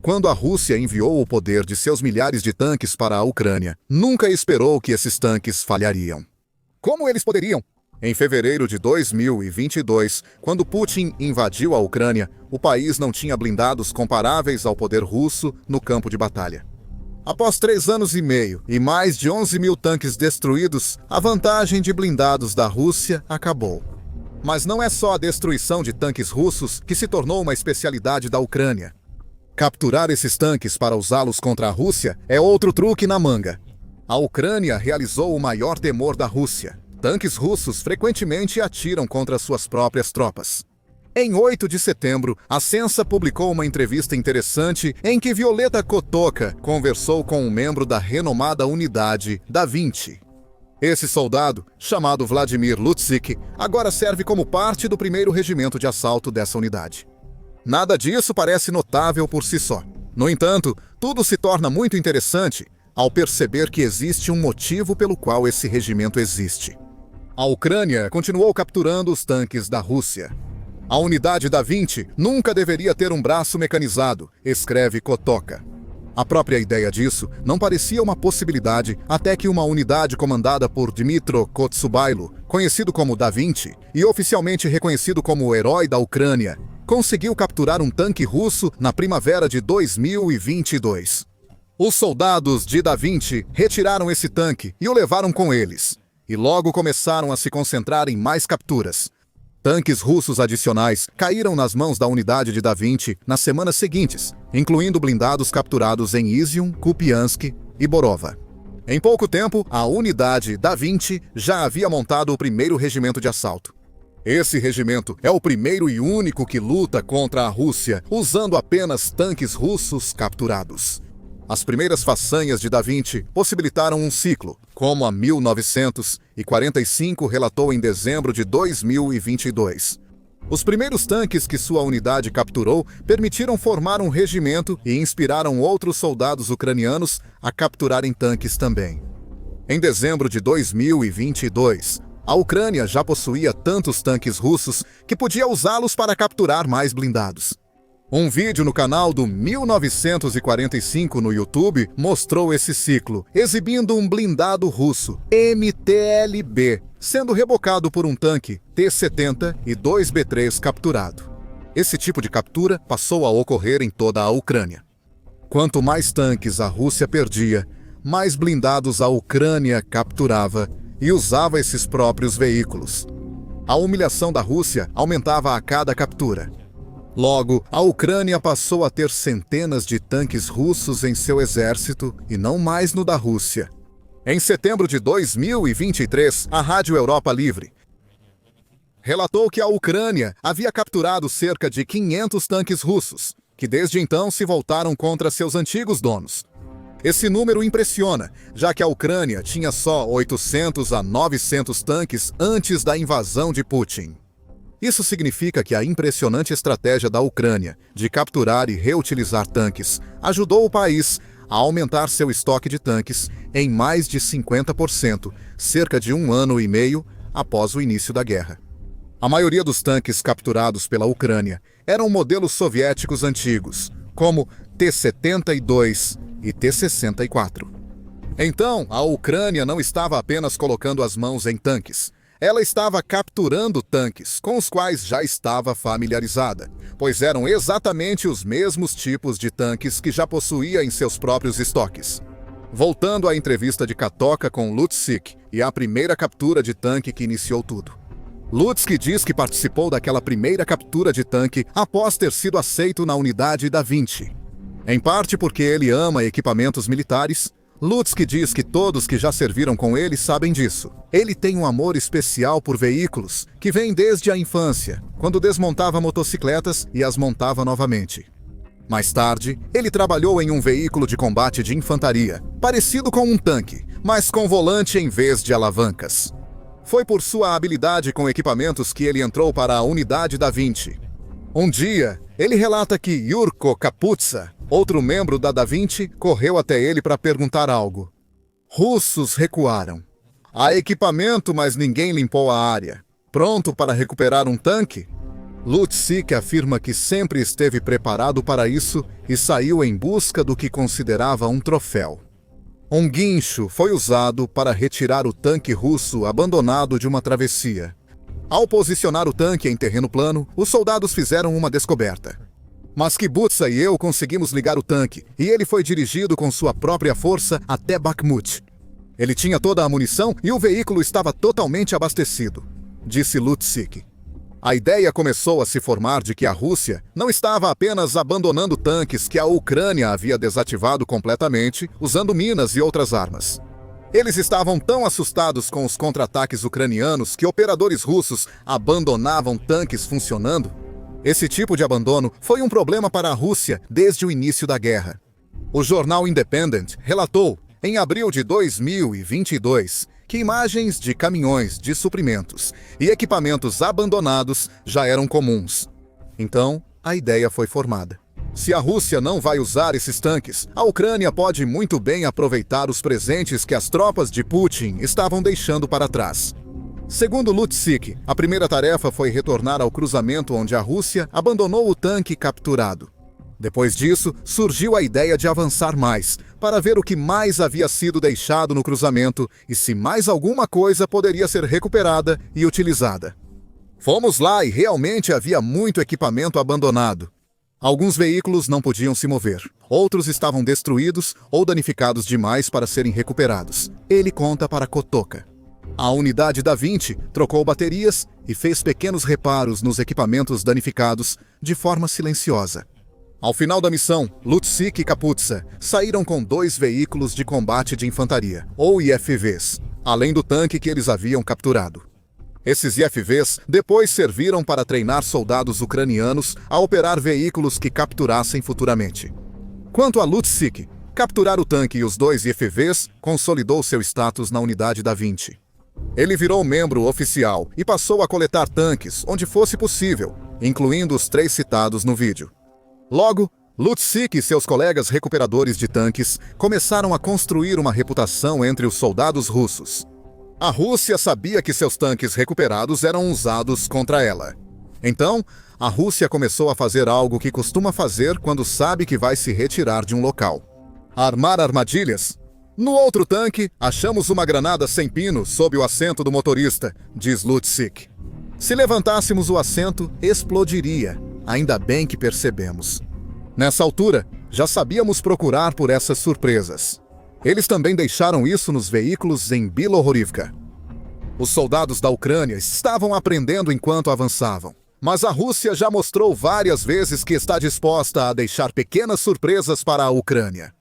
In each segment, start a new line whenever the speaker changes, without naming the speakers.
Quando a Rússia enviou o poder de seus milhares de tanques para a Ucrânia, nunca esperou que esses tanques falhariam. Como eles poderiam? Em fevereiro de 2022, quando Putin invadiu a Ucrânia, o país não tinha blindados comparáveis ao poder russo no campo de batalha. Após 3 anos e meio e mais de 11 mil tanques destruídos, a vantagem de blindados da Rússia acabou. Mas não é só a destruição de tanques russos que se tornou uma especialidade da Ucrânia. Capturar esses tanques para usá-los contra a Rússia é outro truque na manga. A Ucrânia realizou o maior temor da Rússia. Tanques russos frequentemente atiram contra suas próprias tropas. Em 8 de setembro, a Sensa publicou uma entrevista interessante em que Violeta Kotoka conversou com um membro da renomada unidade Da Vinci. Esse soldado, chamado Vladimir Lutsik, agora serve como parte do 1º regimento de assalto dessa unidade. Nada disso parece notável por si só. No entanto, tudo se torna muito interessante ao perceber que existe um motivo pelo qual esse regimento existe. A Ucrânia continuou capturando os tanques da Rússia. A unidade Da Vinci nunca deveria ter um braço mecanizado, escreve Kotoka. A própria ideia disso não parecia uma possibilidade até que uma unidade comandada por Dmytro Kotsubailo, conhecido como Da Vinci e oficialmente reconhecido como o herói da Ucrânia, conseguiu capturar um tanque russo na primavera de 2022. Os soldados de Da Vinci retiraram esse tanque e o levaram com eles, e logo começaram a se concentrar em mais capturas. Tanques russos adicionais caíram nas mãos da unidade de Da Vinci nas semanas seguintes, incluindo blindados capturados em Izium, Kupiansk e Borova. Em pouco tempo, a unidade Da Vinci já havia montado o 1º regimento de assalto. Esse regimento é o primeiro e único que luta contra a Rússia, usando apenas tanques russos capturados. As primeiras façanhas de Da Vinci possibilitaram um ciclo, como a 1945 relatou em dezembro de 2022. Os primeiros tanques que sua unidade capturou permitiram formar um regimento e inspiraram outros soldados ucranianos a capturarem tanques também. Em dezembro de 2022, a Ucrânia já possuía tantos tanques russos que podia usá-los para capturar mais blindados. Um vídeo no canal do 1945 no YouTube mostrou esse ciclo, exibindo um blindado russo, MTLB, sendo rebocado por um tanque T-70 e 2 B-3 capturado. Esse tipo de captura passou a ocorrer em toda a Ucrânia. Quanto mais tanques a Rússia perdia, mais blindados a Ucrânia capturava e usava esses próprios veículos. A humilhação da Rússia aumentava a cada captura. Logo, a Ucrânia passou a ter centenas de tanques russos em seu exército e não mais no da Rússia. Em setembro de 2023, a Rádio Europa Livre relatou que a Ucrânia havia capturado cerca de 500 tanques russos, que desde então se voltaram contra seus antigos donos. Esse número impressiona, já que a Ucrânia tinha só 800 a 900 tanques antes da invasão de Putin. Isso significa que a impressionante estratégia da Ucrânia de capturar e reutilizar tanques ajudou o país a aumentar seu estoque de tanques em mais de 50%, cerca de 1 ano e meio após o início da guerra. A maioria dos tanques capturados pela Ucrânia eram modelos soviéticos antigos, como T-72 e T-64. Então, a Ucrânia não estava apenas colocando as mãos em tanques. Ela estava capturando tanques com os quais já estava familiarizada, pois eram exatamente os mesmos tipos de tanques que já possuía em seus próprios estoques. Voltando à entrevista de Kotoka com Lutsik e à primeira captura de tanque que iniciou tudo. Lutsik diz que participou daquela primeira captura de tanque após ter sido aceito na unidade Da Vinci. Em parte porque ele ama equipamentos militares, Lutsik diz que todos que já serviram com ele sabem disso. Ele tem um amor especial por veículos, que vem desde a infância, quando desmontava motocicletas e as montava novamente. Mais tarde, ele trabalhou em um veículo de combate de infantaria, parecido com um tanque, mas com volante em vez de alavancas. Foi por sua habilidade com equipamentos que ele entrou para a unidade Da Vinci. Um dia, ele relata que Yurko Kaputsa, outro membro da Vinci, correu até ele para perguntar algo. Russos recuaram. Há equipamento, mas ninguém limpou a área. Pronto para recuperar um tanque? Lutsik afirma que sempre esteve preparado para isso e saiu em busca do que considerava um troféu. Um guincho foi usado para retirar o tanque russo abandonado de uma travessia. Ao posicionar o tanque em terreno plano, os soldados fizeram uma descoberta. Mas Kibutsa e eu conseguimos ligar o tanque, e ele foi dirigido com sua própria força até Bakhmut. Ele tinha toda a munição e o veículo estava totalmente abastecido, disse Lutsik. A ideia começou a se formar de que a Rússia não estava apenas abandonando tanques que a Ucrânia havia desativado completamente, usando minas e outras armas. Eles estavam tão assustados com os contra-ataques ucranianos que operadores russos abandonavam tanques funcionando. Esse tipo de abandono foi um problema para a Rússia desde o início da guerra. O jornal Independent relatou, em abril de 2022, que imagens de caminhões de suprimentos e equipamentos abandonados já eram comuns. Então, a ideia foi formada. Se a Rússia não vai usar esses tanques, a Ucrânia pode muito bem aproveitar os presentes que as tropas de Putin estavam deixando para trás. Segundo Lutsik, a primeira tarefa foi retornar ao cruzamento onde a Rússia abandonou o tanque capturado. Depois disso, surgiu a ideia de avançar mais, para ver o que mais havia sido deixado no cruzamento e se mais alguma coisa poderia ser recuperada e utilizada. Fomos lá e realmente havia muito equipamento abandonado. Alguns veículos não podiam se mover, outros estavam destruídos ou danificados demais para serem recuperados. Ele conta para Kotoka. A unidade da 20 trocou baterias e fez pequenos reparos nos equipamentos danificados de forma silenciosa. Ao final da missão, Lutsik e Kaputsa saíram com 2 veículos de combate de infantaria, ou IFVs, além do tanque que eles haviam capturado. Esses IFVs depois serviram para treinar soldados ucranianos a operar veículos que capturassem futuramente. Quanto a Lutsik, capturar o tanque e os 2 IFVs consolidou seu status na unidade da 20. Ele virou membro oficial e passou a coletar tanques onde fosse possível, incluindo os 3 citados no vídeo. Logo, Lutsik e seus colegas recuperadores de tanques começaram a construir uma reputação entre os soldados russos. A Rússia sabia que seus tanques recuperados eram usados contra ela. Então, a Rússia começou a fazer algo que costuma fazer quando sabe que vai se retirar de um local: armar armadilhas. No outro tanque, achamos uma granada sem pino sob o assento do motorista, diz Lutsik. Se levantássemos o assento, explodiria. Ainda bem que percebemos. Nessa altura, já sabíamos procurar por essas surpresas. Eles também deixaram isso nos veículos em Bilohorivka. Os soldados da Ucrânia estavam aprendendo enquanto avançavam, mas a Rússia já mostrou várias vezes que está disposta a deixar pequenas surpresas para a Ucrânia.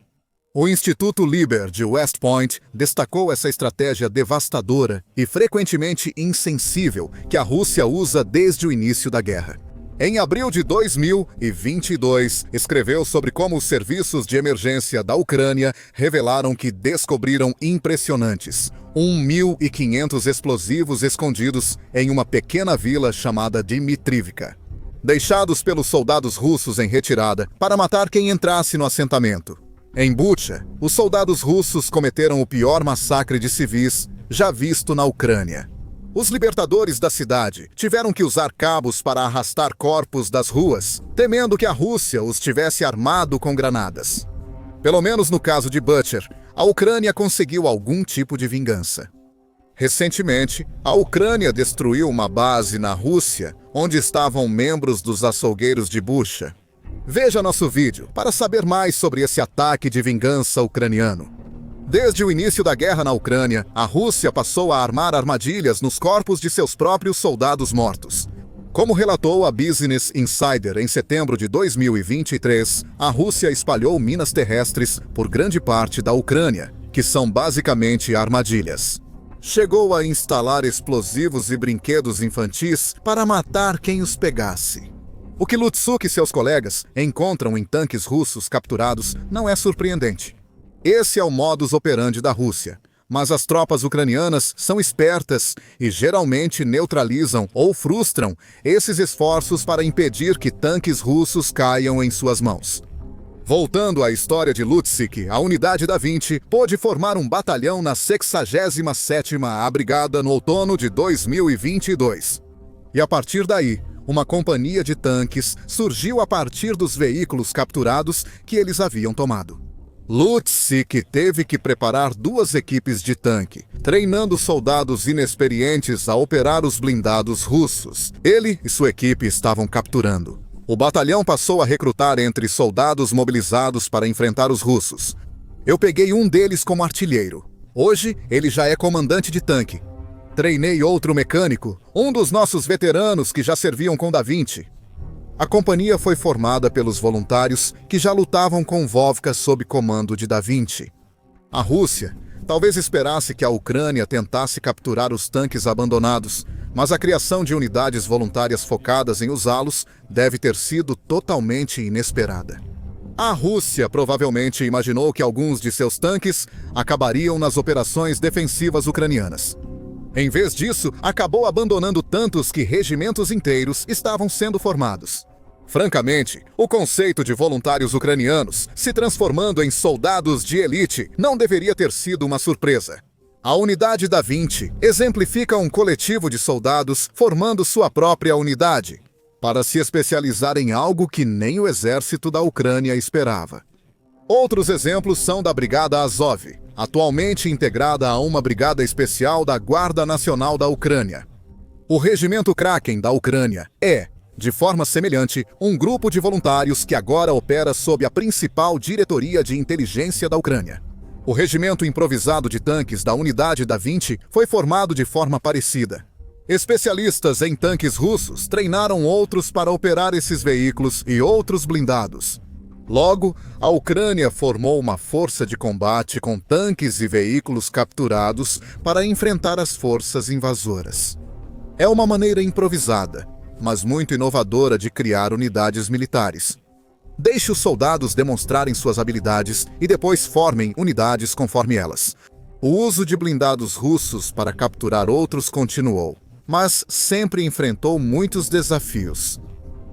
O Instituto Liber de West Point destacou essa estratégia devastadora e frequentemente insensível que a Rússia usa desde o início da guerra. Em abril de 2022, escreveu sobre como os serviços de emergência da Ucrânia revelaram que descobriram impressionantes 1.500 explosivos escondidos em uma pequena vila chamada Dmitrivka, deixados pelos soldados russos em retirada para matar quem entrasse no assentamento. Em Bucha, os soldados russos cometeram o pior massacre de civis já visto na Ucrânia. Os libertadores da cidade tiveram que usar cabos para arrastar corpos das ruas, temendo que a Rússia os tivesse armado com granadas. Pelo menos no caso de Bucha, a Ucrânia conseguiu algum tipo de vingança. Recentemente, a Ucrânia destruiu uma base na Rússia, onde estavam membros dos açougueiros de Bucha. Veja nosso vídeo para saber mais sobre esse ataque de vingança ucraniano. Desde o início da guerra na Ucrânia, a Rússia passou a armar armadilhas nos corpos de seus próprios soldados mortos. Como relatou a Business Insider em setembro de 2023, a Rússia espalhou minas terrestres por grande parte da Ucrânia, que são basicamente armadilhas. Chegou a instalar explosivos e brinquedos infantis para matar quem os pegasse. O que Lutsuk e seus colegas encontram em tanques russos capturados não é surpreendente. Esse é o modus operandi da Rússia, mas as tropas ucranianas são espertas e geralmente neutralizam ou frustram esses esforços para impedir que tanques russos caiam em suas mãos. Voltando à história de Lutsik, a unidade da 20 pôde formar um batalhão na 67ª Brigada no outono de 2022. E a partir daí, Uma companhia de tanques surgiu a partir dos veículos capturados que eles haviam tomado. Lutsik teve que preparar 2 equipes de tanque, treinando soldados inexperientes a operar os blindados russos. Ele e sua equipe estavam capturando. O batalhão passou a recrutar entre soldados mobilizados para enfrentar os russos. Eu peguei um deles como artilheiro. Hoje, ele já é comandante de tanque. Treinei outro mecânico, um dos nossos veteranos que já serviam com Da Vinci. A companhia foi formada pelos voluntários que já lutavam com Vovka sob comando de Da Vinci. A Rússia talvez esperasse que a Ucrânia tentasse capturar os tanques abandonados, mas a criação de unidades voluntárias focadas em usá-los deve ter sido totalmente inesperada. A Rússia provavelmente imaginou que alguns de seus tanques acabariam nas operações defensivas ucranianas. Em vez disso, acabou abandonando tantos que regimentos inteiros estavam sendo formados. Francamente, o conceito de voluntários ucranianos se transformando em soldados de elite não deveria ter sido uma surpresa. A unidade Da Vinci exemplifica um coletivo de soldados formando sua própria unidade, para se especializar em algo que nem o exército da Ucrânia esperava. Outros exemplos são da Brigada Azov, atualmente integrada a uma brigada especial da Guarda Nacional da Ucrânia. O Regimento Kraken da Ucrânia é, de forma semelhante, um grupo de voluntários que agora opera sob a principal diretoria de inteligência da Ucrânia. O Regimento Improvisado de Tanques da Unidade Da Vinci foi formado de forma parecida. Especialistas em tanques russos treinaram outros para operar esses veículos e outros blindados. Logo, a Ucrânia formou uma força de combate com tanques e veículos capturados para enfrentar as forças invasoras. É uma maneira improvisada, mas muito inovadora de criar unidades militares. Deixe os soldados demonstrarem suas habilidades e depois formem unidades conforme elas. O uso de blindados russos para capturar outros continuou, mas sempre enfrentou muitos desafios.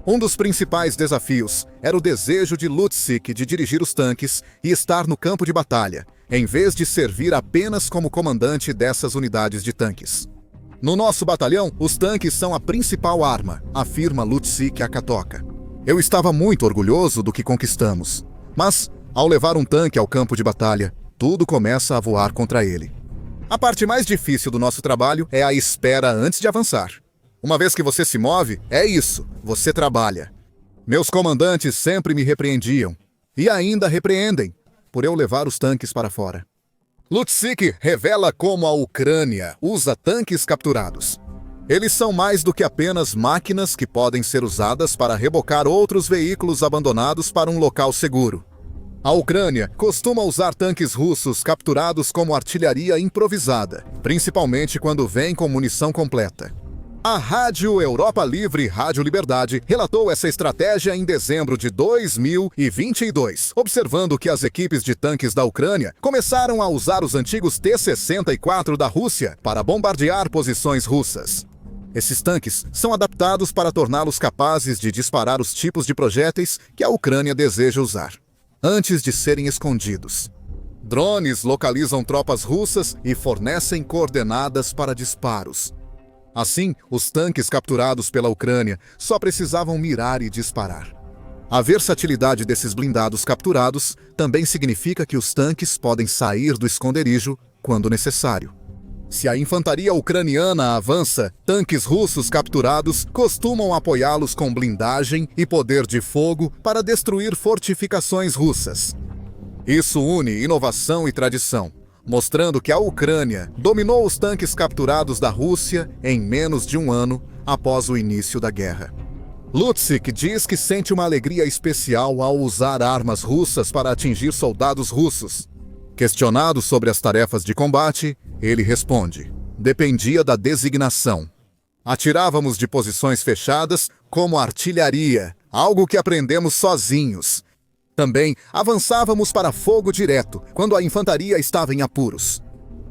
Um dos principais desafios era o desejo de Lutsik de dirigir os tanques e estar no campo de batalha, em vez de servir apenas como comandante dessas unidades de tanques. No nosso batalhão, os tanques são a principal arma, afirma Lutsik a Katoka. Eu estava muito orgulhoso do que conquistamos, mas, ao levar um tanque ao campo de batalha, tudo começa a voar contra ele. A parte mais difícil do nosso trabalho é a espera antes de avançar. Uma vez que você se move, é isso, você trabalha. Meus comandantes sempre me repreendiam, e ainda repreendem, por eu levar os tanques para fora. Lutsik revela como a Ucrânia usa tanques capturados. Eles são mais do que apenas máquinas que podem ser usadas para rebocar outros veículos abandonados para um local seguro. A Ucrânia costuma usar tanques russos capturados como artilharia improvisada, principalmente quando vem com munição completa. A Rádio Europa Livre Rádio Liberdade relatou essa estratégia em dezembro de 2022, observando que as equipes de tanques da Ucrânia começaram a usar os antigos T-64 da Rússia para bombardear posições russas. Esses tanques são adaptados para torná-los capazes de disparar os tipos de projéteis que a Ucrânia deseja usar, antes de serem escondidos. Drones localizam tropas russas e fornecem coordenadas para disparos. Assim, os tanques capturados pela Ucrânia só precisavam mirar e disparar. A versatilidade desses blindados capturados também significa que os tanques podem sair do esconderijo quando necessário. Se a infantaria ucraniana avança, tanques russos capturados costumam apoiá-los com blindagem e poder de fogo para destruir fortificações russas. Isso une inovação e tradição, mostrando que a Ucrânia dominou os tanques capturados da Rússia em menos de um ano após o início da guerra. Lutsik diz que sente uma alegria especial ao usar armas russas para atingir soldados russos. Questionado sobre as tarefas de combate, ele responde: dependia da designação. Atirávamos de posições fechadas como artilharia, algo que aprendemos sozinhos. Também avançávamos para fogo direto quando a infantaria estava em apuros.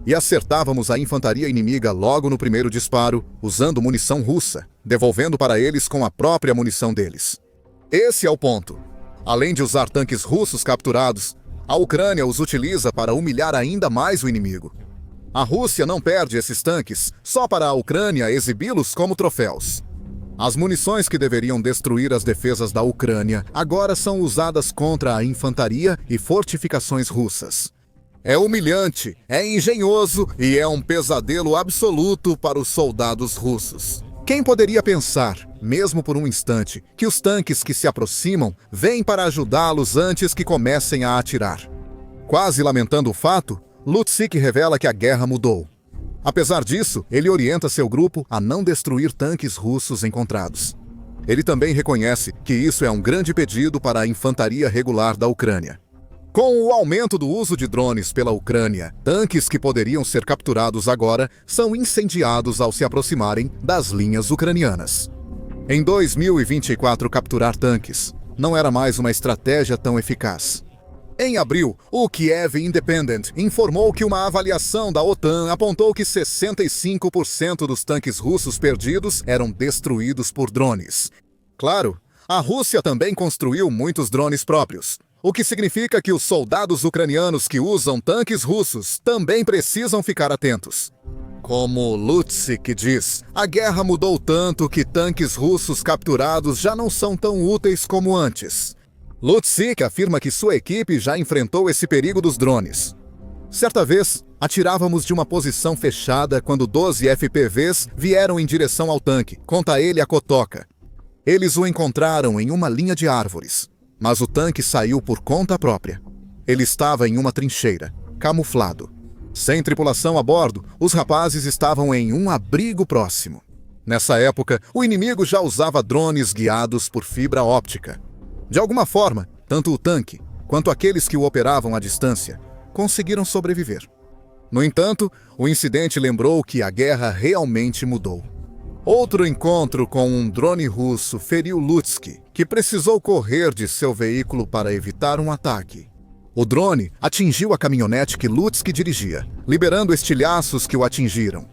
E acertávamos a infantaria inimiga logo no primeiro disparo, usando munição russa, devolvendo para eles com a própria munição deles. Esse é o ponto. Além de usar tanques russos capturados, a Ucrânia os utiliza para humilhar ainda mais o inimigo. A Rússia não perde esses tanques só para a Ucrânia exibi-los como troféus. As munições que deveriam destruir as defesas da Ucrânia agora são usadas contra a infantaria e fortificações russas. É humilhante, é engenhoso e é um pesadelo absoluto para os soldados russos. Quem poderia pensar, mesmo por um instante, que os tanques que se aproximam vêm para ajudá-los antes que comecem a atirar? Quase lamentando o fato, Lutzyk revela que a guerra mudou. Apesar disso, ele orienta seu grupo a não destruir tanques russos encontrados. Ele também reconhece que isso é um grande pedido para a infantaria regular da Ucrânia. Com o aumento do uso de drones pela Ucrânia, tanques que poderiam ser capturados agora são incendiados ao se aproximarem das linhas ucranianas. Em 2024, capturar tanques não era mais uma estratégia tão eficaz. Em abril, o Kiev Independent informou que uma avaliação da OTAN apontou que 65% dos tanques russos perdidos eram destruídos por drones. Claro, a Rússia também construiu muitos drones próprios, o que significa que os soldados ucranianos que usam tanques russos também precisam ficar atentos. Como Lutzyk diz, a guerra mudou tanto que tanques russos capturados já não são tão úteis como antes. Lutzyk afirma que sua equipe já enfrentou esse perigo dos drones. Certa vez, atirávamos de uma posição fechada quando 12 FPVs vieram em direção ao tanque, conta ele a Kotoka. Eles o encontraram em uma linha de árvores, mas o tanque saiu por conta própria. Ele estava em uma trincheira, camuflado. Sem tripulação a bordo, os rapazes estavam em um abrigo próximo. Nessa época, o inimigo já usava drones guiados por fibra óptica. De alguma forma, tanto o tanque quanto aqueles que o operavam à distância conseguiram sobreviver. No entanto, o incidente lembrou que a guerra realmente mudou. Outro encontro com um drone russo feriu Lutzyk, que precisou correr de seu veículo para evitar um ataque. O drone atingiu a caminhonete que Lutzyk dirigia, liberando estilhaços que o atingiram.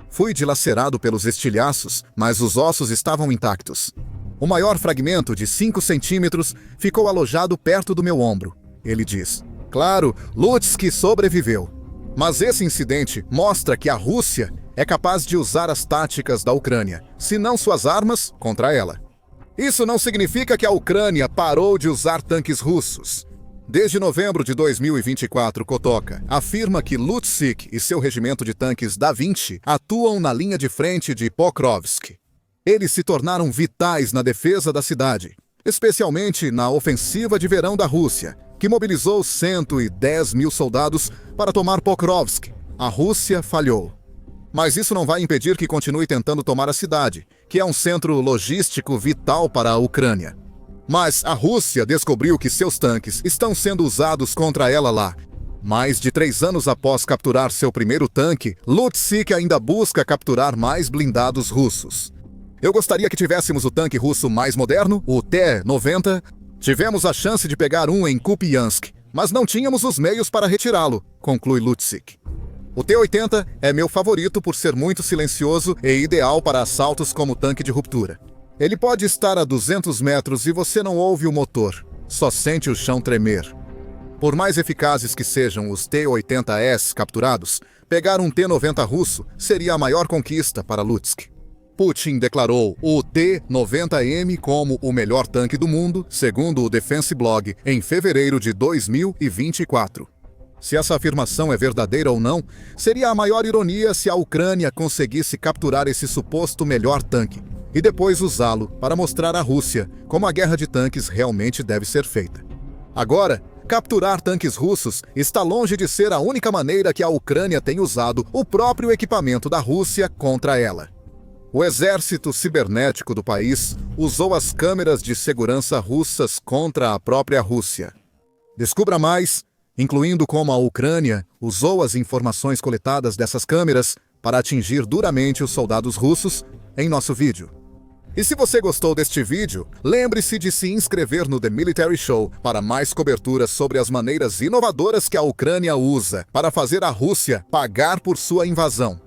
Fui dilacerado pelos estilhaços, mas os ossos estavam intactos. O maior fragmento, de 5 centímetros, ficou alojado perto do meu ombro, ele diz. Claro, Lutzyk sobreviveu. Mas esse incidente mostra que a Rússia é capaz de usar as táticas da Ucrânia, se não suas armas, contra ela. Isso não significa que a Ucrânia parou de usar tanques russos. Desde novembro de 2024, Kotoka afirma que Lutzyk e seu regimento de tanques Da Vinci atuam na linha de frente de Pokrovsk. Eles se tornaram vitais na defesa da cidade, especialmente na ofensiva de verão da Rússia, que mobilizou 110 mil soldados para tomar Pokrovsk. A Rússia falhou. Mas isso não vai impedir que continue tentando tomar a cidade, que é um centro logístico vital para a Ucrânia. Mas a Rússia descobriu que seus tanques estão sendo usados contra ela lá. Mais de 3 anos após capturar seu primeiro tanque, Lutzyk ainda busca capturar mais blindados russos. Eu gostaria que tivéssemos o tanque russo mais moderno, o T-90. Tivemos a chance de pegar um em Kupiansk, mas não tínhamos os meios para retirá-lo, conclui Lutzyk. O T-80 é meu favorito por ser muito silencioso e ideal para assaltos como tanque de ruptura. Ele pode estar a 200 metros e você não ouve o motor, só sente o chão tremer. Por mais eficazes que sejam os T-80S capturados, pegar um T-90 russo seria a maior conquista para Lutzyk. Putin declarou o T-90M como o melhor tanque do mundo, segundo o Defense Blog, em fevereiro de 2024. Se essa afirmação é verdadeira ou não, seria a maior ironia se a Ucrânia conseguisse capturar esse suposto melhor tanque e depois usá-lo para mostrar à Rússia como a guerra de tanques realmente deve ser feita. Agora, capturar tanques russos está longe de ser a única maneira que a Ucrânia tem usado o próprio equipamento da Rússia contra ela. O exército cibernético do país usou as câmeras de segurança russas contra a própria Rússia. Descubra mais, incluindo como a Ucrânia usou as informações coletadas dessas câmeras para atingir duramente os soldados russos, em nosso vídeo. E se você gostou deste vídeo, lembre-se de se inscrever no The Military Show para mais coberturas sobre as maneiras inovadoras que a Ucrânia usa para fazer a Rússia pagar por sua invasão.